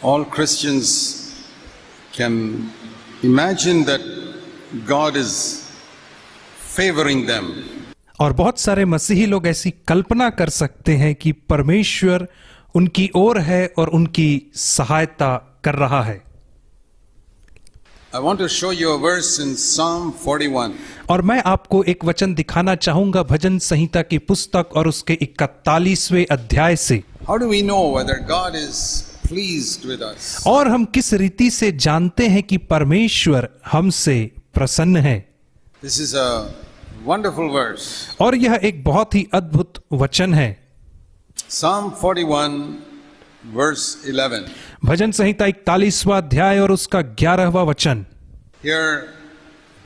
All Christians can imagine that God is favoring them. और बहुत सारे मसीही लोग ऐसी कल्पना कर सकते हैं कि परमेश्वर उनकी ओर है और उनकी सहायता कर रहा है। I want to show you a verse in Psalm 41. और मैं आपको एक वचन दिखाना चाहूंगा भजन संहिता की पुस्तक और उसके 41वें अध्याय से। How do we know whether God is pleased with us? और हम किस रीति से जानते हैं कि परमेश्वर हमसे प्रसन्न है? This is a wonderful verse. और यह एक बहुत ही अद्भुत वचन है। Psalm 41 verse 11. भजन संहिता 41वां अध्याय और उसका 11वां वचन। Here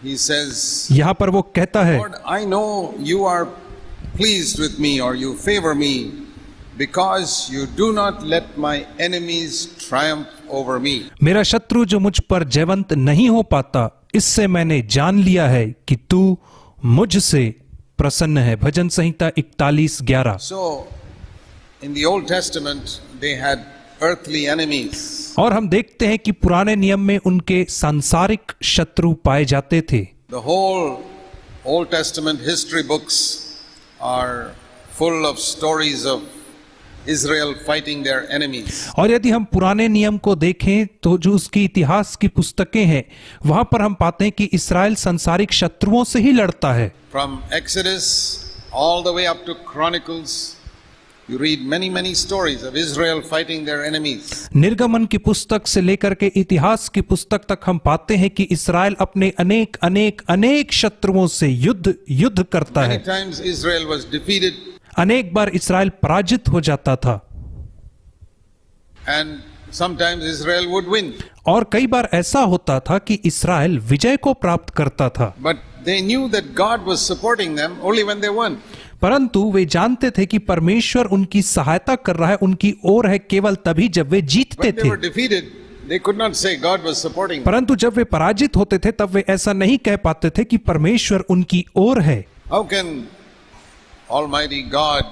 he says, यहाँ पर वो कहता है, Lord, I know you are pleased with me or you favor me because you do not let my enemies triumph over me. मेरा शत्रु जो मुझ पर जयवंत नहीं हो पाता, इससे मैंने जान लिया है कि तू मुझसे प्रसन्न है। भजन संहिता 41:11। So in the Old Testament they had earthly enemies. और हम देखते हैं कि पुराने नियम में उनके सांसारिक शत्रु पाए जाते थे। The whole Old Testament history books are full of stories of Israel fighting their enemies. और यदि हम पुराने नियम को देखें तो जो उसकी इतिहास की पुस्तकें हैं वहां पर हम पाते हैं कि इस्राएल सांसारिक शत्रुओं से ही लड़ता है। From Exodus all the way up to Chronicles, you read many stories of Israel fighting their enemies. निर्गमन की पुस्तक से लेकर के इतिहास की पुस्तक तक हम पाते हैं कि इस्राएल अपने अनेक शत्रुओं से युद्ध करता है। Many times Israel was defeated. अनेक बार इस्राएल पराजित हो जाता था। And sometimes Israel would win. और कई बार ऐसा होता था कि इस्राएल विजय को प्राप्त करता था। But they knew that God was supporting them only when they won. परंतु वे जानते थे कि परमेश्वर उनकी सहायता कर रहा है, उनकी ओर है, केवल तभी जब वे जीतते When they थे। were defeated, they could not say God was supporting them. परंतु जब वे पराजित होते थे तब वे ऐसा नहीं कह पाते थे कि परमेश्वर उनकी ओर है। How can Almighty God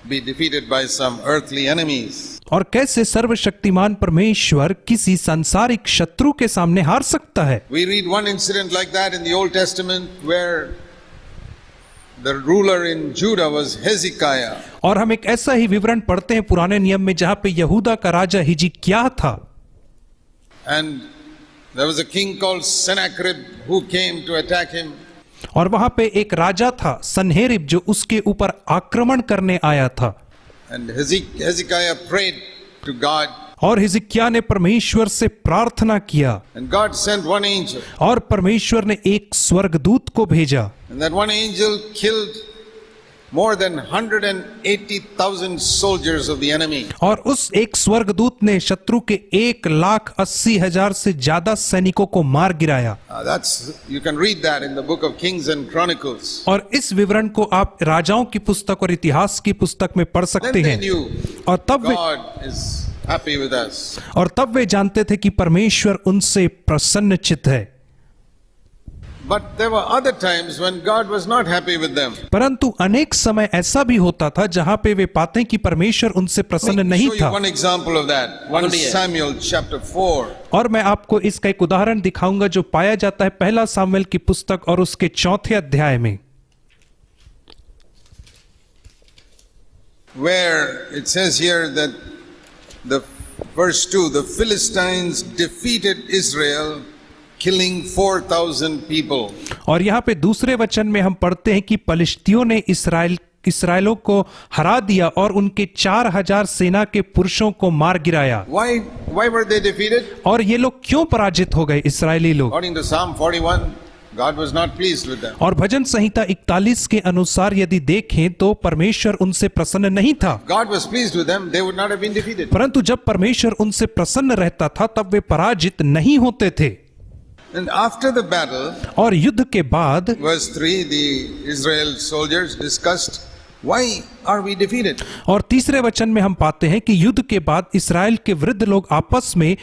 be defeated by some earthly enemies? और कैसे सर्वशक्तिमान परमेश्वर किसी सांसारिक शत्रु के सामने हार सकता है? We read one incident like that in the Old Testament where the ruler in Judah was Hezekiah. और हम एक ऐसा ही विवरण पढ़ते हैं पुराने नियम में जहां पे यहूदा का राजा हिजकिय्याह था। And there was a king called Sennacherib who came to attack him. और वहां पे एक राजा था सन्हेरिब जो उसके ऊपर आक्रमण करने आया था। And Hezekiah prayed to God. और हिजकिय्याह ने परमेश्वर से प्रार्थना किया। And God sent one angel. और परमेश्वर ने एक स्वर्गदूत को भेजा। And that one angel killed more than 180,000 soldiers of the enemy. और उस एक स्वर्गदूत ने शत्रु के 1,80,000 से ज्यादा सैनिकों को मार गिराया। You can read that in the book of Kings and Chronicles. और इस विवरण को आप राजाओं की पुस्तक और इतिहास की पुस्तक में पढ़ सकते Then they हैं। knew और God is happy with us. वे जानते थे कि परमेश्वर उनसे प्रसन्न चित्त है। But there were other times when God was not happy with them. परंतु अनेक समय ऐसा भी होता था जहां पे वे पाते हैं कि परमेश्वर उनसे प्रसन्न Let me नहीं show you था। one example of that. 1 Samuel chapter 4. और मैं आपको इसका एक उदाहरण दिखाऊंगा जो पाया जाता है पहला सामुएल की पुस्तक और उसके 4 अध्याय में, Where it says here that the verse 2, the Philistines defeated Israel, killing 4,000 people. और यहाँ पे दूसरे वचन में हम पढ़ते हैं कि पलिश्तियों ने इस्राएलों को हरा दिया और उनके 4,000 सेना के पुरुषों को मार गिराया। Why were they defeated? और ये लोग क्यों पराजित हो गए इस्राएली लोग? According to Psalm 41, God was not pleased with them. और भजन संहिता 41 के अनुसार यदि देखें तो परमेश्वर उनसे प्रसन्न नहीं था। God was pleased with them, they would not have been defeated. परंतु जब परमेश्वर उनसे प्रसन्न रहता था तब वे पराजित नहीं होते थे। And after the battle, और युद्ध के बाद verse 3, the Israel soldiers discussed, why are we defeated? और तीसरे वचन में हम पाते हैं कि युद्ध के बाद इस्राएल के वृद्ध लोग आपस में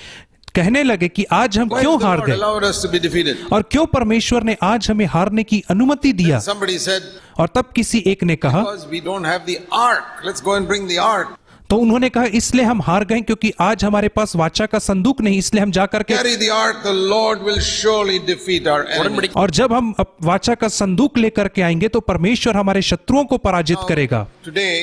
कहने लगे कि आज हम Why क्यों did the हार Lord गए allowed us to be defeated? और क्यों परमेश्वर ने आज हमें हारने की अनुमति दिया। Somebody said, और तब किसी एक ने कहा, because we don't have the ark, let's go and bring the ark. तो उन्होंने कहा इसलिए हम हार गए क्योंकि आज हमारे पास वाचा का संदूक नहीं, इसलिए हम जाकर के carry the ark, the Lord will surely defeat our enemy. और जब हम वाचा का संदूक लेकर के आएंगे तो परमेश्वर हमारे शत्रुओं को पराजित करेगा। Today,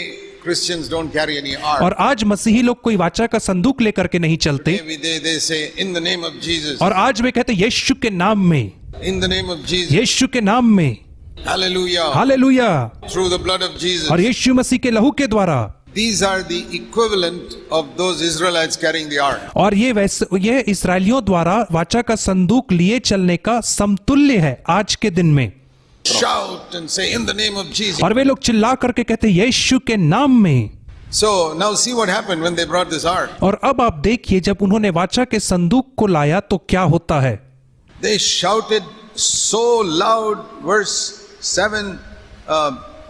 Christians don't carry any ark. और आज मसीही लोग कोई वाचा का संदूक लेकर के नहीं चलते, They say, in the name of Jesus, और आज वे कहते यीशु के नाम में, in the name of Jesus, यीशु के नाम में, hallelujah, hallelujah, through the blood of Jesus. और यीशु मसीह के लहू के द्वारा। These are the equivalent of those Israelites carrying the ark. और ये इस्राएलियों द्वारा वाचा का संदूक लिए चलने का समतुल्य है आज के दिन में। Shout and say, in the name of Jesus. और वे लोग चिल्ला करके कहते यीशु के नाम में। So now see what happened when they brought this ark. और अब आप देखिए जब उन्होंने वाचा के संदूक को लाया तो क्या होता है। They shouted so loud, verse 7,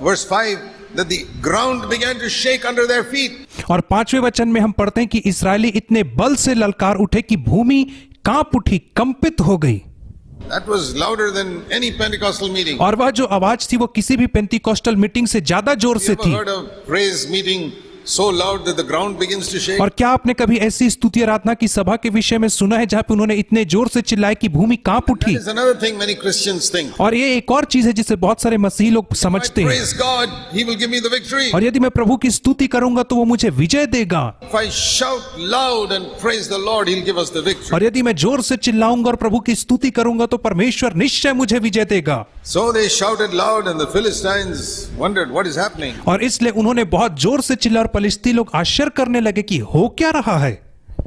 verse 5, that the ground began to shake under their feet. और 5वें वचन में हम पढ़ते हैं कि इस्राएली इतने बल से ललकार उठे कि भूमि कांप उठी, कंपित हो गई। That was louder than any Pentecostal meeting. और वह जो आवाज थी वो किसी भी पेंटिकॉस्टल मीटिंग से ज्यादा जोर You से ever थी। heard of praise meeting so loud that the ground begins to shake? और क्या आपने कभी ऐसी स्तुति आराधना की सभा के विषय में सुना है जहां पे उन्होंने इतने जोर से चिल्लाया कि भूमि कांप उठी। That is another thing many Christians think. और ये एक और चीज है जिसे बहुत सारे मसीही लोग I समझते हैं। praise God, He will give me the victory. और यदि मैं प्रभु की स्तुति करूंगा तो वो मुझे विजय देगा। If I shout loud and praise the Lord, He'll give us the victory. और यदि मैं जोर से चिल्लाऊंगा और प्रभु की स्तुति करूंगा तो परमेश्वर निश्चय मुझे विजय देगा। So they shouted loud and the Philistines wondered what is happening. और इसलिए उन्होंने बहुत जोर से चिल्ला और फलिस्ती लोग आश्चर्य करने लगे कि हो क्या रहा है।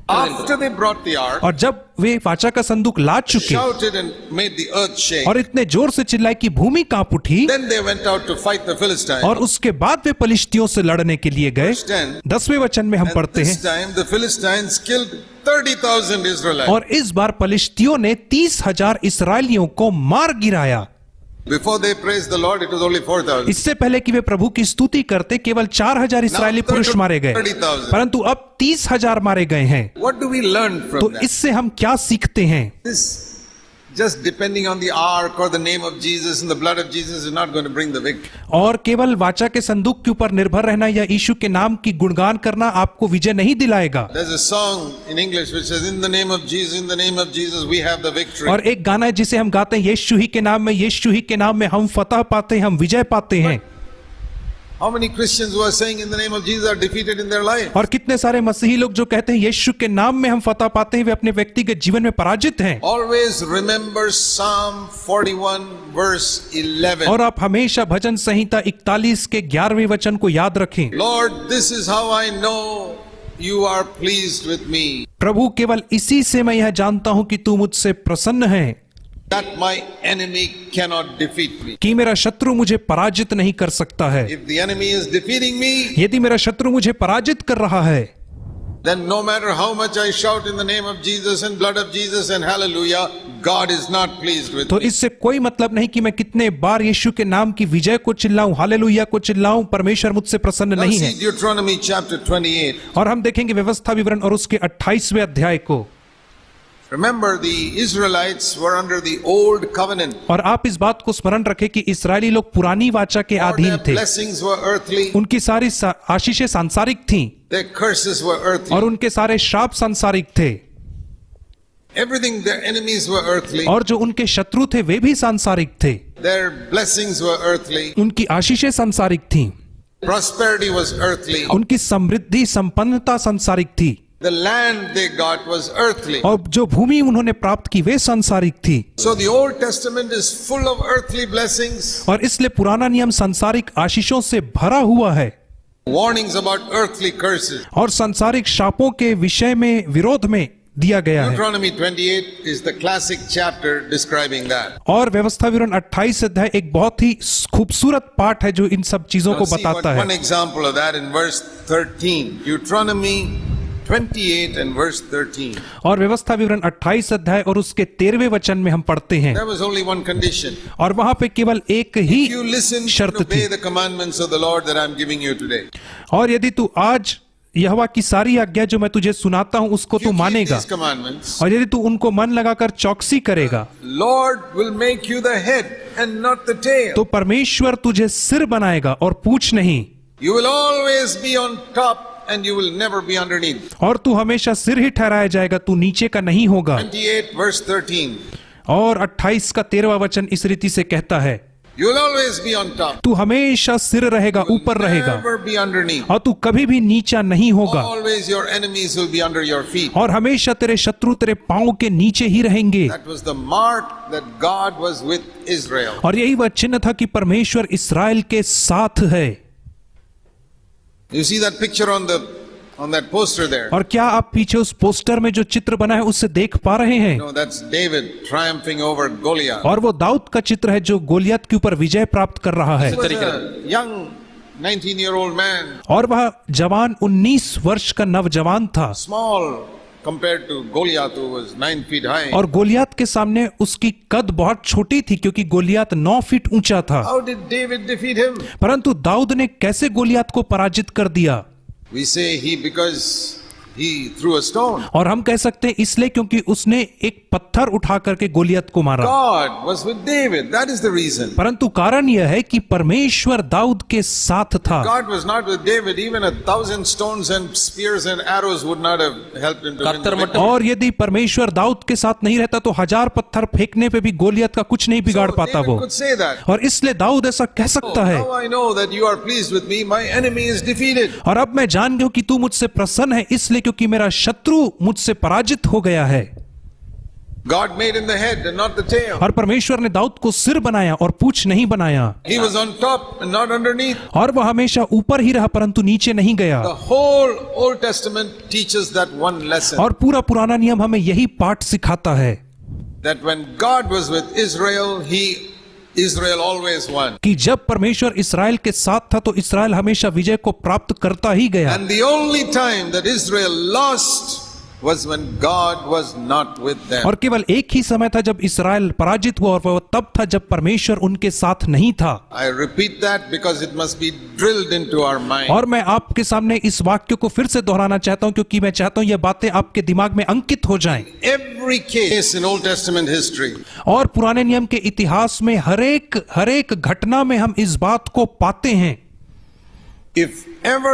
After they brought the ark, और जब वे वाचा का संदूक ला चुके shouted and made the earth shake. और इतने जोर से चिल्लाए कि भूमि कांप उठी, Then they went out to fight the Philistines. और उसके बाद वे फलिस्तियों से लड़ने के लिए गए। 10वें वचन में हम And पढ़ते this हैं, time the Philistines killed 30,000 Israelites. और इस बार फलिस्तियों ने 30,000 इस्राएलियों को मार गिराया। Before they praised the Lord, it was only 4,000. इससे पहले कि वे प्रभु की स्तुति करते केवल 4,000 इस्राएली पुरुष मारे गए, 30,000. परंतु अब 30,000 मारे गए हैं। What do we learn तो from that? इससे हम क्या सीखते हैं? This just depending on the ark or the name of Jesus and the blood of Jesus is not going to bring the victory. और केवल वाचा के संदूक के ऊपर निर्भर रहना या यीशु के नाम की गुणगान करना आपको विजय नहीं दिलाएगा। There's a song in English which says, in the name of Jesus, in the name of Jesus, we have the victory. और एक गाना है जिसे हम गाते हैं, यीशु ही के नाम में, यीशु ही के नाम में हम फतह पाते हैं, हम विजय पाते हैं। How many Christians who are saying in the name of Jesus are defeated in their life? और कितने सारे मसीही लोग जो कहते हैं यीशु के नाम में हम फतह पाते हैं, वे अपने व्यक्तिगत जीवन में पराजित हैं। Always remember Psalm 41 verse 11. और आप हमेशा भजन संहिता 41 के 11वें वचन को याद रखें। Lord, this is how I know you are pleased with me, प्रभु केवल इसी से मैं यह जानता हूं कि तू मुझसे प्रसन्न है, that my enemy cannot defeat me. कि मेरा शत्रु मुझे पराजित नहीं कर सकता है। If the enemy is defeating me, यदि मेरा शत्रु मुझे पराजित कर रहा है, then no matter how much I shout in the name of Jesus and blood of Jesus and hallelujah, God is not pleased with तो me. इससे कोई मतलब नहीं कि मैं कितने बार यीशु के नाम की विजय को चिल्लाऊं, हालेलुया को चिल्लाऊं, परमेश्वर मुझसे प्रसन्न Now नहीं see है। Deuteronomy chapter 28. और हम देखेंगे व्यवस्था विवरण और उसके 28वें अध्याय को। Remember, the Israelites were under the old covenant. और आप इस बात को स्मरण रखें कि इस्राएली लोग पुरानी वाचा के All अधीन their थे। blessings were earthly, उनकी सारी आशीषें सांसारिक थीं their curses were earthly. और उनके सारे श्राप सांसारिक थे, Everything, their enemies were earthly, और जो उनके शत्रु थे वे भी सांसारिक थे। their blessings were earthly, उनकी आशीषें सांसारिक थीं, prosperity was earthly, उनकी समृद्धि संपन्नता सांसारिक थी, the land they got was earthly. और जो भूमि उन्होंने प्राप्त की वे सांसारिक थी। So the Old Testament is full of earthly blessings, और इसलिए पुराना नियम सांसारिक आशीषों से भरा हुआ है warnings about earthly curses. और सांसारिक शापों के विषय में विरोध में दिया गया है। Deuteronomy 28 is the classic chapter describing that. और व्यवस्था विवरण 28 अध्याय एक बहुत ही खूबसूरत पाठ है जो इन सब चीजों Now को see बताता one है। example of that in verse 13. Deuteronomy 28 and verse 13. और व्यवस्था विवरण 28 अध्याय और उसके 13वें वचन में हम पढ़ते हैं, There was only one condition. और वहां पे केवल एक ही You listen and शर्त obey थी, the commandments of the Lord that I'm giving you today. और यदि तू आज यहोवा की सारी आज्ञा जो मैं तुझे सुनाता हूं उसको You तू keep मानेगा, these commandments, और यदि तू उनको मन लगाकर चौकसी करेगा Lord will make you the head and not the tail. तो परमेश्वर तुझे सिर बनाएगा और पूछ नहीं। You will always be on top and you will never be underneath. और तू हमेशा सिर ही ठहराया जाएगा, तू नीचे का नहीं होगा। 28 verse 13. और 28 का 13वां वचन इस रीति से कहता है, You will always be on top. तू हमेशा सिर रहेगा, ऊपर रहेगा, Never be underneath. और तू कभी भी नीचा नहीं होगा, Always your enemies will be under your feet. और हमेशा तेरे शत्रु तेरे पांव के नीचे ही रहेंगे। That was the mark that God was with Israel. और यही वह चिन्ह था कि परमेश्वर इस्राएल के साथ है। You see that picture on that poster there? और क्या आप पीछे उस पोस्टर में जो चित्र बना है उससे देख पा रहे हैं? No, that's David triumphing over Goliath. और वो दाऊद का चित्र है जो गोलियत के ऊपर विजय प्राप्त कर रहा है। He was a young 19-year-old man, और वह जवान 19 वर्ष का नवजवान था, small compared to Goliath who was 9 feet high. और गोलियत के सामने उसकी कद बहुत छोटी थी क्योंकि गोलियत 9 फीट ऊंचा था। How did David defeat him? परंतु दाऊद ने कैसे गोलियत को पराजित कर दिया? We say because he threw a stone. और हम कह सकते हैं इसलिए क्योंकि उसने एक पत्थर उठा करके गोलियत को मारा। God was with David. That is the reason. परंतु कारण यह है कि परमेश्वर दाऊद के साथ था। God was not with David. Even 1,000 stones and spears and arrows would not have helped him to win the victory. और यदि परमेश्वर दाऊद के साथ नहीं रहता तो 1000 पत्थर फेंकने पे भी गोलियत का कुछ नहीं बिगाड़ So पाता David वो। could say that. और इसलिए दाऊद ऐसा कह सकता है। Now I know that you are pleased with me. My enemy is defeated. और अब मैं जान गया हूं कि तू मुझसे प्रसन्न है, इसलिए क्योंकि मेरा शत्रु मुझसे पराजित हो गया है। God made him the head and not the tail. और परमेश्वर ने दाऊद को सिर बनाया और पूंछ नहीं बनाया। He was on top and not underneath. और वह हमेशा ऊपर ही रहा परंतु नीचे नहीं गया। The whole Old Testament teaches that one lesson. और पूरा पुराना नियम हमें यही पाठ सिखाता है That when God was with Israel, Israel always won. कि जब परमेश्वर इस्राएल के साथ था तो इस्राएल हमेशा विजय को प्राप्त करता ही गया। And the only time that Israel lost was when God was not with them. और केवल एक ही समय था जब इस्राएल पराजित हुआ और वह तब था जब परमेश्वर उनके साथ नहीं था। I repeat that because it must be drilled into our mind. और मैं आपके सामने इस वाक्य को फिर से दोहराना चाहता हूं क्योंकि मैं चाहता हूं यह बातें आपके दिमाग में अंकित हो जाएं। Every case in Old Testament history, और पुराने नियम के इतिहास में हर एक घटना में हम इस बात को पाते हैं। if ever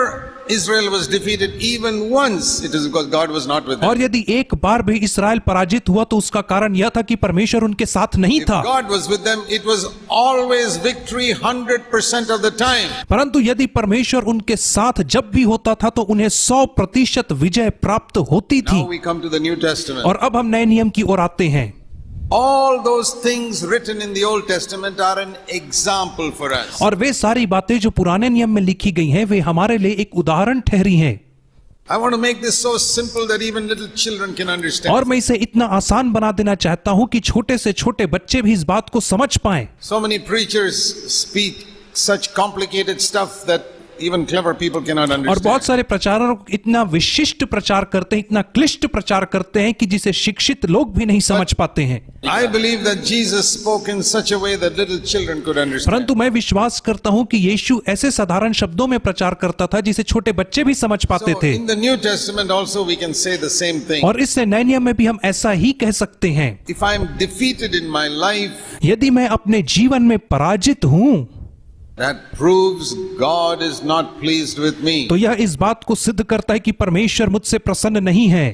Israel was defeated even once, it is because God was not with them. और यदि एक बार भी इस्राएल पराजित हुआ तो उसका कारण यह था कि परमेश्वर उनके साथ नहीं If था। God was with them, it was always victory 100% of the time. परंतु यदि परमेश्वर उनके साथ जब भी होता था तो उन्हें 100% विजय प्राप्त होती थी। Now we come to the New Testament. और अब हम नए नियम की ओर आते हैं। All those things written in the Old Testament are an example for us. और वे सारी बातें जो पुराने नियम में लिखी गई हैं वे हमारे लिए एक उदाहरण ठहरी हैं। I want to make this so simple that even little children can understand. और मैं इसे इतना आसान बना देना चाहता हूं कि छोटे से छोटे बच्चे भी इस बात को समझ पाएं। So many preachers speak such complicated stuff that even clever people cannot और understand. बहुत सारे प्रचारक इतना विशिष्ट प्रचार करते हैं, इतना क्लिष्ट प्रचार करते हैं कि जिसे शिक्षित लोग भी नहीं समझ पाते हैं। I believe that Jesus spoke in such a way that little children could understand. परंतु मैं विश्वास करता हूं कि यीशु ऐसे साधारण शब्दों में प्रचार करता था जिसे छोटे बच्चे भी समझ पाते So थे। in the New Testament also we can say the same thing. और इससे नए नियम में भी हम ऐसा ही कह सकते हैं। If I am defeated in my life, यदि मैं अपने जीवन में पराजित हूं that proves God is not pleased with me. तो यह इस बात को सिद्ध करता है कि परमेश्वर मुझसे प्रसन्न नहीं है।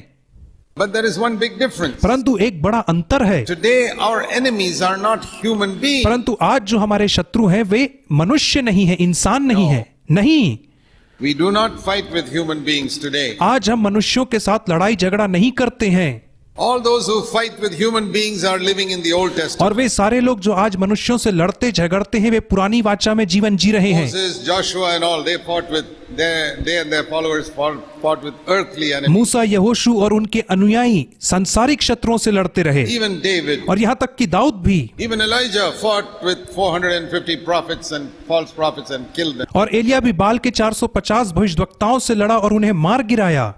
But there is one big difference. परंतु एक बड़ा अंतर है। Today our enemies are not human beings. परंतु आज जो हमारे शत्रु हैं वे मनुष्य नहीं है, इंसान नहीं है। नहीं, We do not fight with human beings today. आज हम मनुष्यों के साथ लड़ाई झगड़ा नहीं करते हैं। All those who fight with human beings are living in the Old Testament. और वे सारे लोग जो आज मनुष्यों से लड़ते झगड़ते हैं वे पुरानी वाचा में जीवन जी रहे हैं। Moses, Joshua and all, they and their followers fought with earthly enemies. मूसा, यहोशू और उनके अनुयायी सांसारिक शत्रुओं से लड़ते रहे। Even David, और यहाँ तक कि दाऊद भी। even Elijah fought with 450 prophets and false prophets and killed them. और एलिया भी बाल के 450 भविष्यद्वक्ताओं से लड़ा और उन्हें मार गिराया।